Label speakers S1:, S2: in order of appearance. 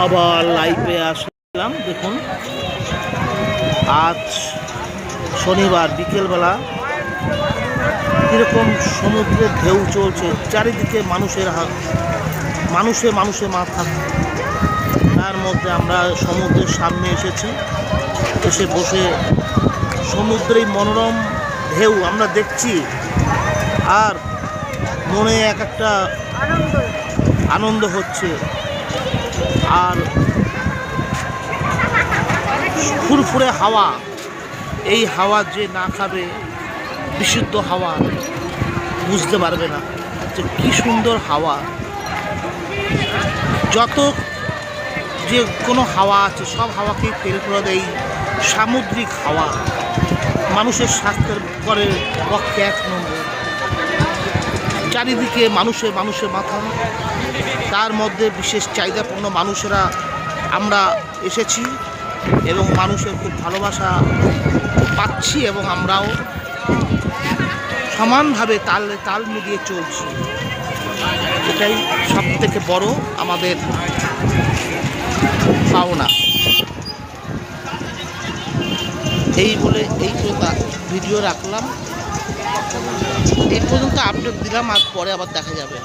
S1: আবার লাইভে আসলাম। দেখুন, আজ শনিবার বিকেলবেলা কীরকম সমুদ্রের ঢেউ চলছে, চারিদিকে মানুষে মাথা। তার মধ্যে আমরা সমুদ্রের সামনে এসেছি, এসে বসে সমুদ্রের মনোরম ঢেউ আমরা দেখছি, আর মনে একটা আনন্দ হচ্ছে। আর ফুরফুরে হাওয়া, এই হাওয়া যে না খাবে বিশুদ্ধ হাওয়া বুঝতে পারবে না যে কী সুন্দর হাওয়া। যত যে কোনো হাওয়া আছে সব হাওয়াকেই তেল করে দেয় সামুদ্রিক হাওয়া। মানুষের স্বাস্থ্যের পক্ষে এক নম্বর। চারিদিকে মানুষে মাথা, তার মধ্যে বিশেষ চাহিদাপূর্ণ মানুষেরা আমরা এসেছি এবং মানুষের খুব ভালোবাসা পাচ্ছি এবং আমরাও সমানভাবে তাল মিলিয়ে চলছি। এটাই সবথেকে বড় আমাদের পাওনা। এই বলে এই ভিডিও রাখলাম, এই পর্যন্ত আপডেট দিলাম, আর পরে আবার দেখা যাবে।